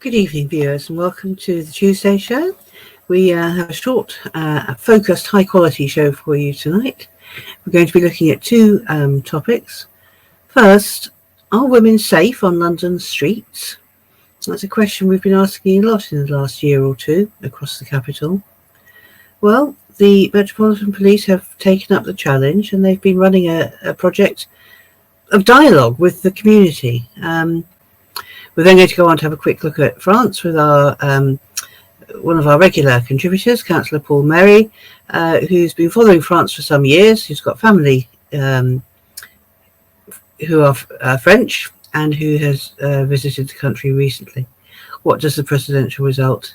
Good evening, viewers, and welcome to the Tuesday show. We have a short, focused, high-quality show for you tonight. We're going to be looking at two topics. First, are women safe on London's streets? That's a question we've been asking a lot in the last year or two across the capital. Well, the Metropolitan Police have taken up the challenge, and they've been running a project of dialogue with the community. We're then going to go on to have a quick look at France with our one of our regular contributors, Councillor Paul Merry, who's been following France for some years, who's got family who are French and who has visited the country recently. What does the presidential result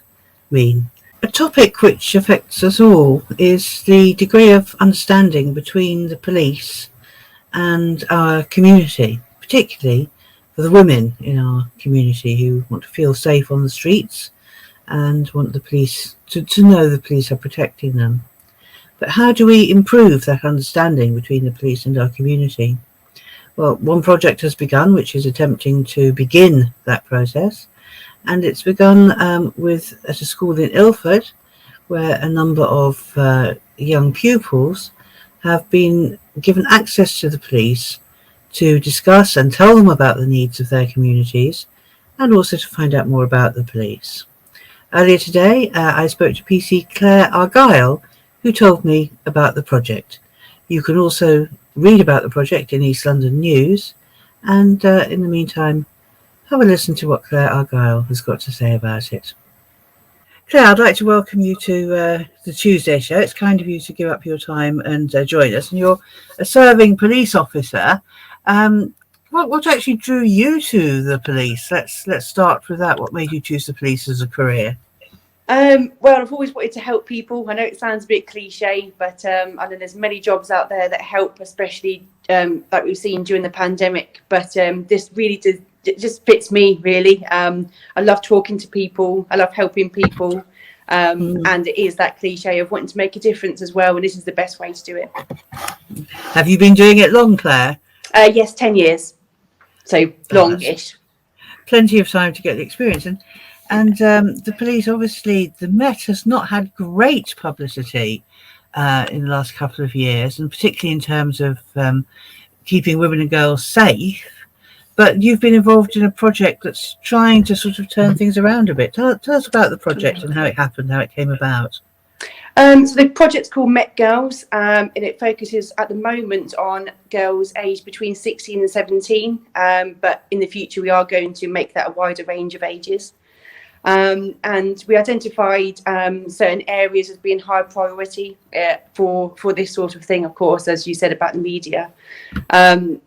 mean? A topic which affects us all is the degree of understanding between the police and our community, particularly for the women in our community who want to feel safe on the streets and want the police to know the police are protecting them. But how do we improve that understanding between the police and our community? Well, one project has begun, which is attempting to begin that process, and it's begun at a school in Ilford, where a number of young pupils have been given access to the police to discuss and tell them about the needs of their communities and also to find out more about the police. Earlier today, I spoke to PC Claire Argyle, who told me about the project. You can also read about the project in East London News, and in the meantime, have a listen to what Claire Argyle has got to say about it. Claire, I'd like to welcome you to the Tuesday show. It's kind of you to give up your time and join us. And you're a serving police officer. What actually drew you to the police? Let's start with that. What made you choose the police as a career? Well, I've always wanted to help people. I know it sounds a bit cliche, but I know there's many jobs out there that help, especially like we've seen during the pandemic. But this really just fits me, really. I love talking to people. I love helping people. And it is that cliche of wanting to make a difference as well. And this is the best way to do it. Have you been doing it long, Claire? Yes, 10 years. So long-ish. Plenty of time to get the experience. And the police, obviously, the Met has not had great publicity in the last couple of years, and particularly in terms of keeping women and girls safe. But you've been involved in a project that's trying to sort of turn things around a bit. Tell us about the project and how it happened, how it came about. So the project's called Met Girls, and it focuses at the moment on girls aged between 16 and 17. But in the future, we are going to make that a wider range of ages. And we identified certain areas as being high priority for this sort of thing, of course, as you said about the media.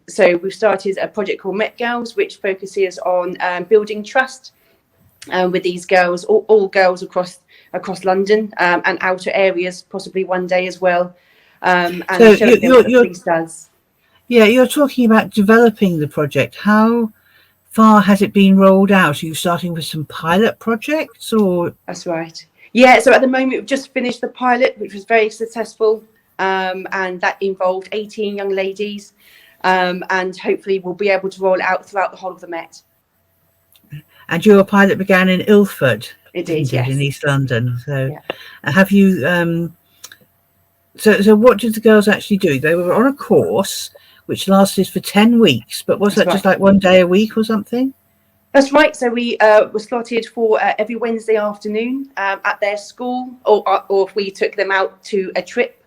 So we've started a project called Met Girls, which focuses on building trust with these girls, all girls across London and outer areas, possibly one day as well. And so showing them what the police does. Yeah, you're talking about developing the project. How far has it been rolled out? Are you starting with some pilot projects, or? That's right. Yeah, so at the moment we've just finished the pilot, which was very successful, and that involved 18 young ladies, and hopefully we'll be able to roll it out throughout the whole of the Met. And your pilot began in Ilford. It did, yes. In East London. So yeah. Have you so what did the girls actually do? They were on a course which lasted for 10 weeks, but was that just like one day a week or something? That's right. So we were slotted for every Wednesday afternoon at their school, or if we took them out to a trip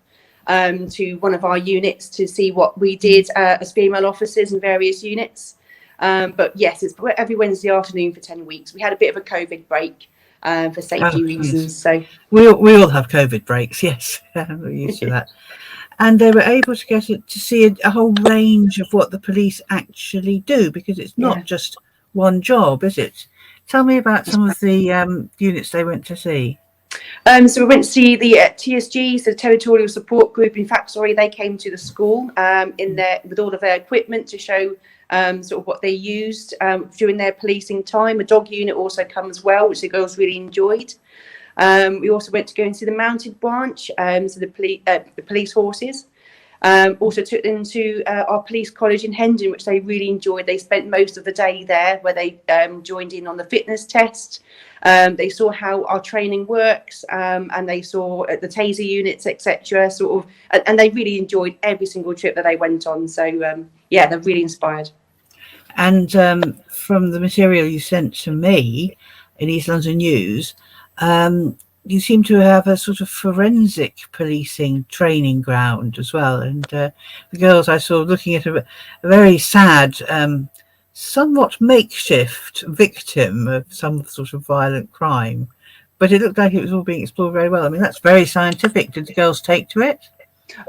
to one of our units to see what we did as female officers in various units. But yes, it's every Wednesday afternoon for 10 weeks. We had a bit of a COVID break for safety reasons. So we all have COVID breaks, yes. We're used to that. And they were able to get it to see a whole range of what the police actually do, because it's not just one job, is it? Tell me about some of the units they went to see. So we went to see the TSG, so the Territorial Support Group. In fact, they came to the school in there with all of their equipment to show sort of what they used during their policing time. A dog unit also come as well, which the girls really enjoyed. We also went to go and see the mounted branch, so the police horses. Also took them to our police college in Hendon, which they really enjoyed. They spent most of the day there, where they joined in on the fitness test. They saw how our training works, and they saw the taser units, etc. And they really enjoyed every single trip that they went on. So yeah, they're really inspired. And from the material you sent to me in East London News, you seem to have a sort of forensic policing training ground as well. And the girls I saw looking at a very sad, somewhat makeshift victim of some sort of violent crime. But it looked like it was all being explored very well. I mean, that's very scientific. Did the girls take to it?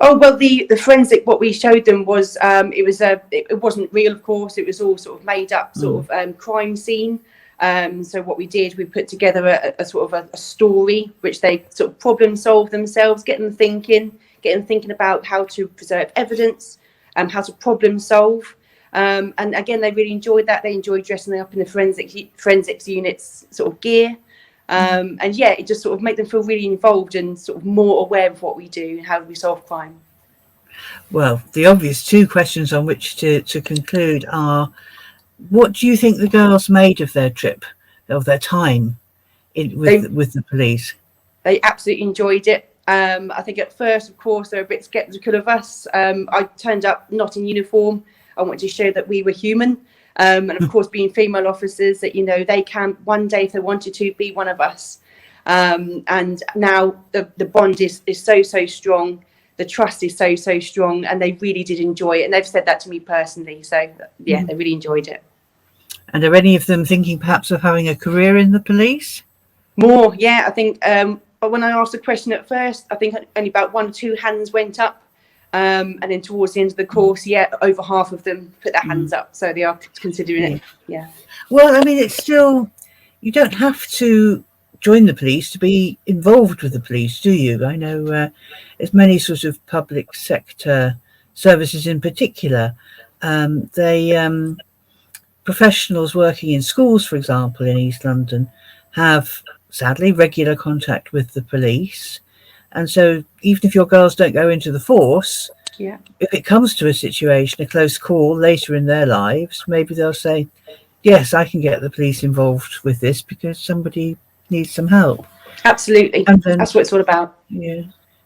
Oh, well, the forensic, what we showed them was, it wasn't real, of course. It was all sort of made up sort of crime scene. So what we did, we put together a sort of a story, which they sort of problem solve themselves, get them thinking about how to preserve evidence, how to problem solve. And again, they really enjoyed that. They enjoyed dressing up in the forensics units sort of gear. And yeah, it just sort of made them feel really involved and sort of more aware of what we do and how we solve crime. Well, the obvious two questions on which to conclude are, what do you think the girls made of their trip, of their time with the police? They absolutely enjoyed it. I think at first, of course, they were a bit sceptical of us. I turned up not in uniform. I wanted to show that we were human. And of course, being female officers, that, you know, they can one day, if they wanted to, be one of us. And now the bond is so strong. The trust is so strong, and they really did enjoy it. And they've said that to me personally. So yeah, they really enjoyed it. And are any of them thinking perhaps of having a career in the police? More, yeah. I think but when I asked the question at first, I think only about 1 or 2 hands went up. And then towards the end of the course, yeah, over half of them put their hands up. So they are considering it. Yeah. Well, I mean, it's still, you don't have to join the police to be involved with the police, do you? I know there's many sort of public sector services in particular. Professionals working in schools, for example, in East London, have sadly regular contact with the police. And so even if your girls don't go into the force, yeah, if it comes to a situation, a close call later in their lives, maybe they'll say, yes, I can get the police involved with this because somebody needs some help. Absolutely. And then, that's what it's all about. Yeah.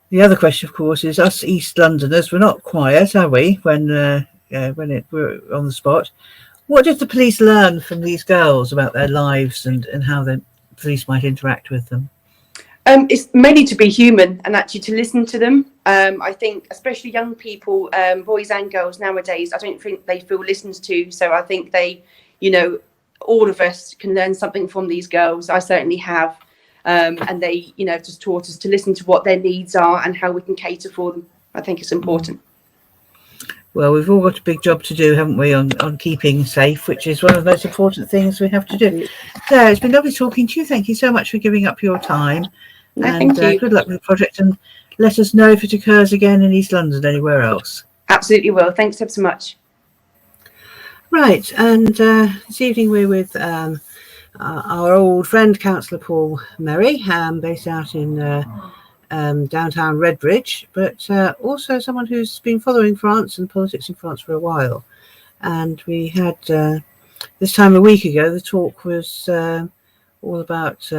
The other question, of course, is us East Londoners, we're not quiet, are we, when we're on the spot. What did the police learn from these girls about their lives and how the police might interact with them? It's mainly to be human and actually to listen to them. I think especially young people, boys and girls nowadays, I don't think they feel listened to. So I think they, you know, all of us can learn something from these girls. I certainly have. And they, you know, just taught us to listen to what their needs are and how we can cater for them. I think it's important. Well, we've all got a big job to do, haven't we, on keeping safe, which is one of the most important things we have to do. So it's been lovely talking to you. Thank you so much for giving up your time. No, and thank you. Good luck with the project, and let us know if it occurs again in East London, anywhere else. Absolutely will. Thanks ever so much. Right, and this evening we're with our old friend, Councillor Paul Merry, based out in downtown Redbridge, but also someone who's been following France and politics in France for a while. And we had this time a week ago, the talk was all about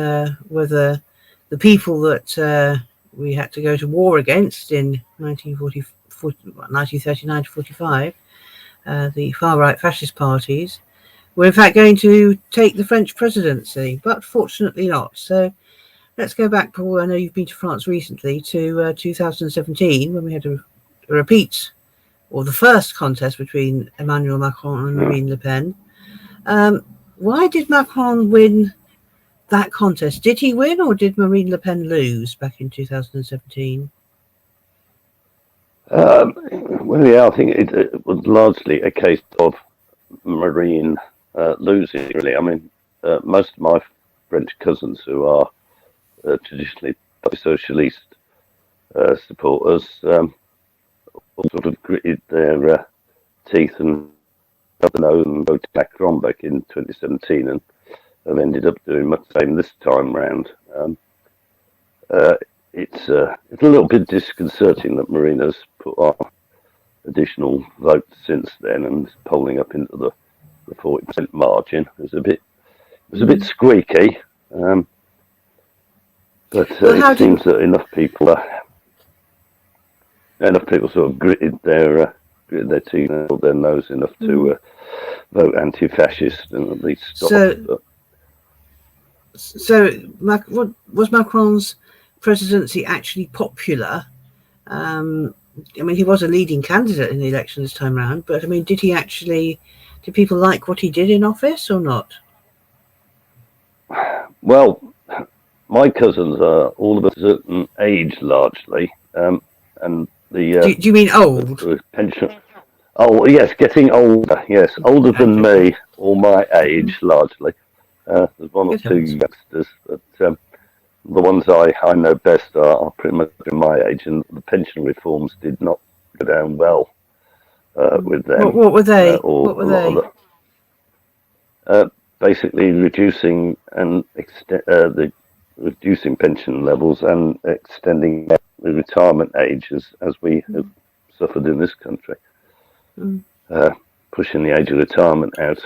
whether the people that we had to go to war against in 1939 to 45, the far-right fascist parties, were in fact going to take the French presidency, but fortunately not. So let's go back, Paul, I know you've been to France recently, to 2017, when we had a repeat, or the first contest between Emmanuel Macron and Marine Le Pen. Why did Macron win that contest? Did he win, or did Marine Le Pen lose back in 2017? Well, yeah, I think it was largely a case of Marine losing, really. I mean, most of my French cousins who are traditionally socialist supporters all sort of gritted their teeth and voted Macron back in 2017 and have ended up doing much the same this time round. It's a little bit disconcerting that Marina's put on additional votes since then, and polling up into the 40% margin. It was a bit squeaky, but it seems that enough people sort of gritted their teeth and held their nose enough to vote anti-fascist and at least stop. So was Macron's presidency actually popular? I mean, he was a leading candidate in the election this time round, but I mean, did people like what he did in office or not? Well, my cousins are all of a certain age, largely, and the. Do you mean old? Pension. Oh yes, getting older. Yes, older than me, or my age, largely. There's one or two youngsters, but the ones I know best are pretty much in my age, and the pension reforms did not go down well with them. What were they? What were they? Basically, reducing reducing pension levels and extending the retirement ages, as we have suffered in this country. Pushing the age of retirement out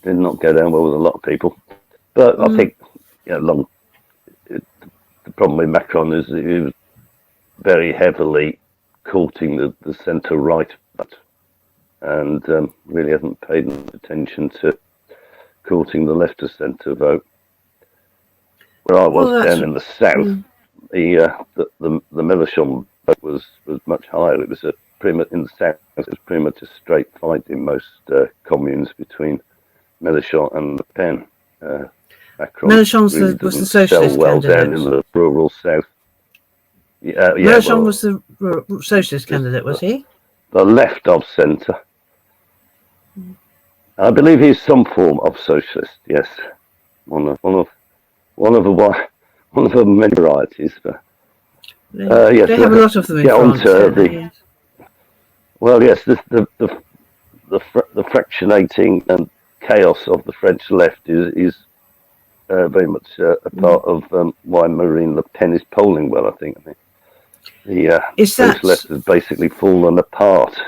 did not go down well with a lot of people. But I think, the problem with Macron is that he was very heavily courting the centre-right, and really hasn't paid attention to courting the left of centre vote. Where I was down in the south, the Mélenchon vote was much higher. It was pretty much in the south. It was pretty much a straight fight in most communes between Mélenchon and Le Pen. Macron Mélenchon was the socialist candidate. Down in the rural south. Mélenchon was the socialist candidate, was he? The left of centre. I believe he's some form of socialist. Yes, one of the many varieties. But yes, they have a lot of them in France. Well, yes, the fractionating and chaos of the French left is very much a part of why Marine Le Pen is polling well. I think the French left has basically fallen apart.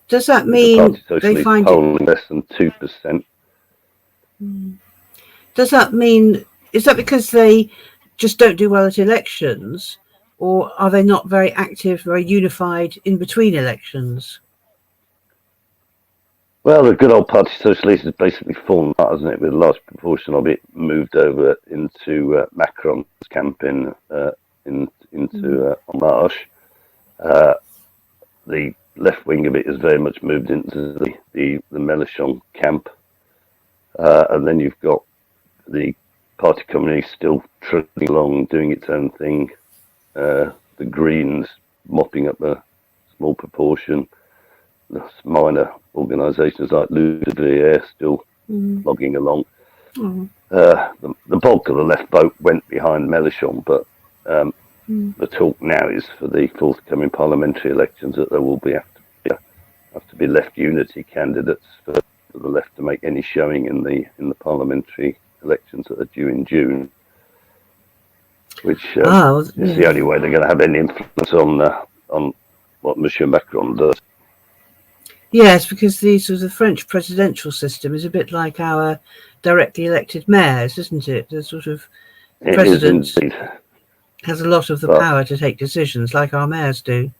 Does that mean they find polling less than 2%? Does that mean, is that because they just don't do well at elections, or are they not very active, very unified in between elections? Well, the good old Parti Socialiste has basically fallen apart, hasn't it? With a large proportion of it moved over into Macron's camp into En Marche. The left wing of it has very much moved into the Mélenchon camp, and then you've got the Parti Communiste still trudging along, doing its own thing. The Greens mopping up a small proportion. The minor organisations like Ludovier still logging along. The bulk of the left vote went behind Mélenchon, but the talk now is for the forthcoming parliamentary elections that there will have to be left unity candidates for the left to make any showing in the parliamentary elections that are due in June, which is the only way they're going to have any influence on what Monsieur Macron does. Yes, because the French presidential system is a bit like our directly elected mayors, isn't it? The sort of president has a lot of the power to take decisions, like our mayors do.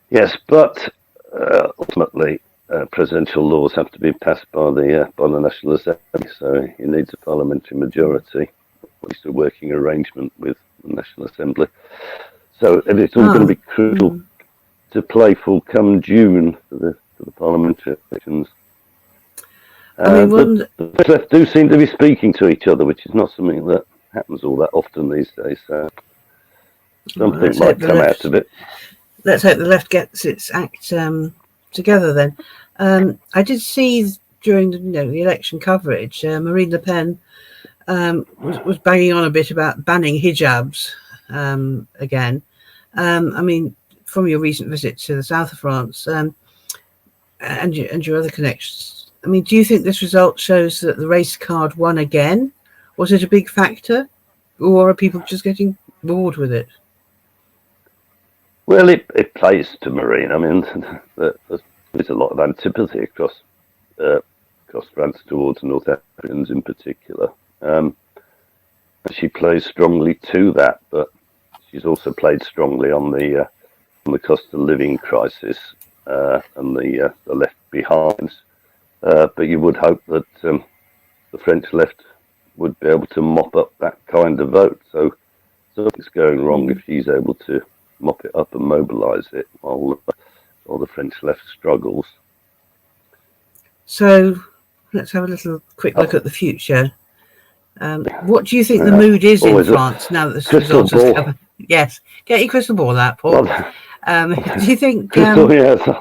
Yes, but ultimately, presidential laws have to be passed by the National Assembly, so he needs a parliamentary majority, at least a working arrangement with the National Assembly. So it's all going to be crucial to play for come June for the parliamentary elections. The left do seem to be speaking to each other, which is not something that happens all that often these days. So something might come out of it. Let's hope the left gets its act together then. I did see during the election coverage, Marine Le Pen was banging on a bit about banning hijabs again. I mean, from your recent visit to the south of France and your other connections, I mean, do you think this result shows that the race card won again? Was it a big factor, or are people just getting bored with it? Well, it plays to Marine. I mean, there's a lot of antipathy across France towards North Africans in particular. She plays strongly to that, but she's also played strongly on the cost of living crisis and the left behinds. But you would hope that the French left would be able to mop up that kind of vote. So something's going wrong if she's able to mop it up and mobilise it while the French left struggles. So let's have a quick look at the future. What do you think the mood is in France now that the results have come? Yes, get your crystal ball out, Paul. Do you think? I'm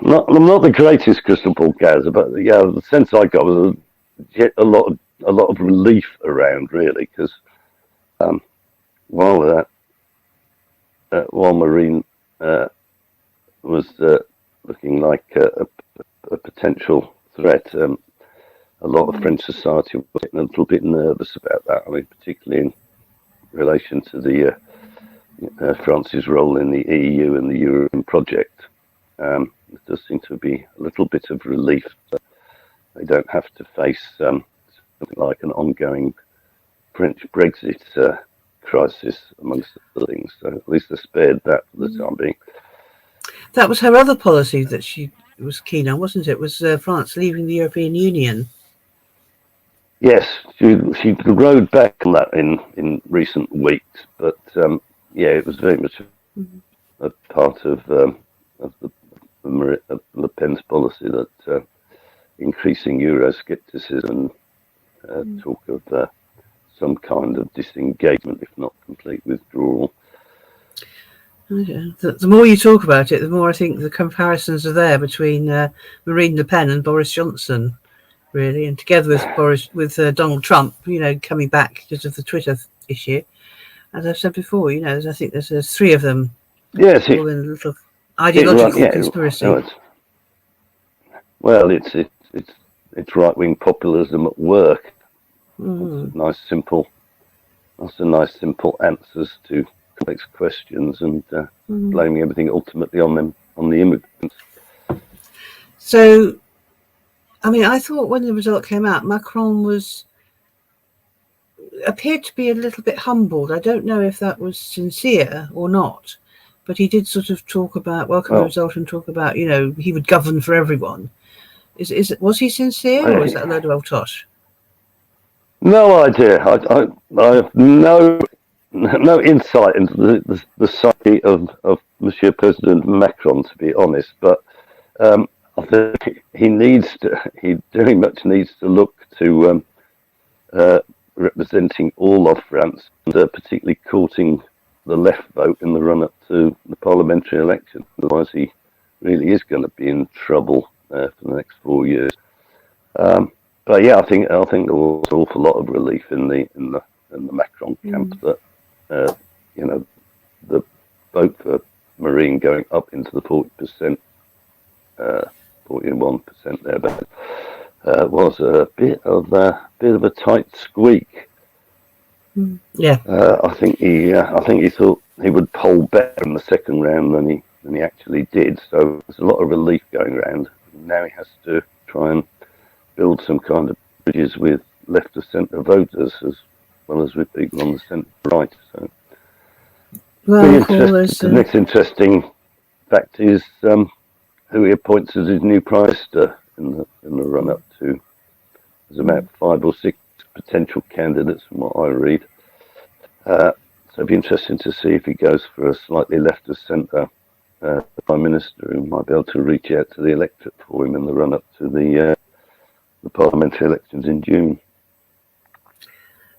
not the greatest crystal ball gazer, but yeah, the sense I got was a lot of relief around, really, because while Marine was looking like a potential threat, a lot of French society was getting a little bit nervous about that. I mean, particularly in relation to the France's role in the EU and the European project. There does seem to be a little bit of relief that they don't have to face something like an ongoing French Brexit crisis, amongst other things. So at least they're spared that for the time being. That was her other policy that she was keen on, wasn't it? Was France leaving the European Union? Yes, she rode back on that in recent weeks, but yeah, it was very much a part of Le Pen's policy that increasing Euroscepticism, talk of some kind of disengagement, if not complete withdrawal. Okay. The more you talk about it, the more I think the comparisons are there between Marine Le Pen and Boris Johnson, really, and together with Donald Trump, coming back because of the Twitter issue. As I've said before, I think there's three of them. Yes, all in a little ideological conspiracy. It's right-wing populism at work. Nice simple answers to complex questions, and blaming everything ultimately on the immigrants. So, I mean, I thought when the result came out, Macron appeared to be a little bit humbled. I don't know if that was sincere or not, but he did sort of welcome the result and talk about, he would govern for everyone. Was he sincere, or is that a load of old tosh? No idea. I have no insight into the psyche of Monsieur President Macron, to be honest. But I think he very much needs to look to representing all of France, and particularly courting the left vote in the run-up to the parliamentary election. Otherwise, he really is going to be in trouble for the next 4 years. But yeah, I think there was an awful lot of relief in the Macron camp that the vote for Marine going up into the 40%, 41% there, but was a bit of a tight squeak. Yeah. I think he thought he would poll better in the second round than he actually did. So there's a lot of relief going around. Now he has to try and build some kind of bridges with left of centre voters as well as with people on the centre right. So the next interesting fact is who he appoints as his new prime minister in the run up to. There's about 5 or 6 potential candidates from what I read. So it'd be interesting to see if he goes for a slightly left of centre prime minister who might be able to reach out to the electorate for him in the run up to the parliamentary elections in June.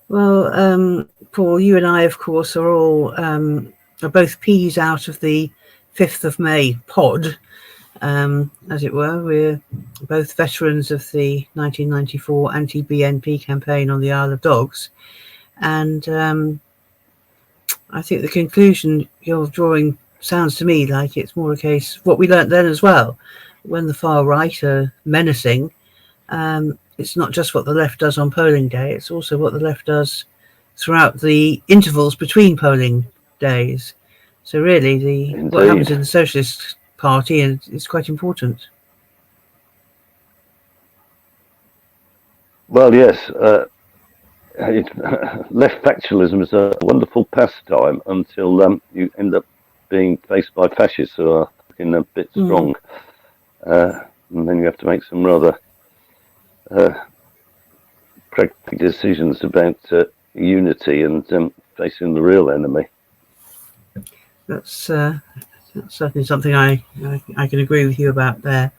Well, Paul, you and I, of course, are both peas out of the 5th of May pod, as it were. We're both veterans of the 1994 anti-BNP campaign on the Isle of Dogs. And I think the conclusion you're drawing sounds to me like it's more a case of what we learnt then as well. When the far right are menacing, it's not just what the left does on polling day, it's also what the left does throughout the intervals between polling days. So really, what Indeed. happens in the Socialist Party is quite important. Well, yes. Left factionalism is a wonderful pastime until you end up being faced by fascists who are a bit strong. And then you have to make some rather practical decisions about unity and facing the real enemy. That's certainly something I can agree with you about there.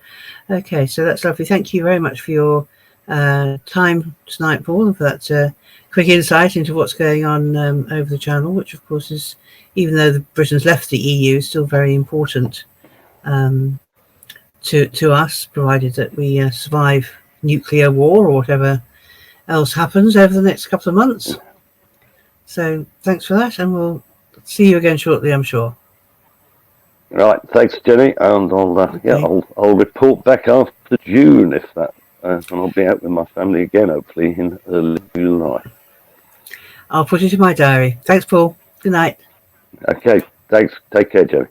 Okay, so that's lovely. Thank you very much for your time tonight, Paul, and for that quick insight into what's going on over the channel, which of course is, even though Britain's left the EU, is still very important to us, provided that we survive nuclear war or whatever else happens over the next couple of months. So thanks for that, and we'll see you again shortly, I'm sure. Right, thanks, Jenny, and I'll report back after June if that, and I'll be out with my family again, hopefully in early July. I'll put it in my diary. Thanks, Paul. Good night. Okay, thanks. Take care, Jenny.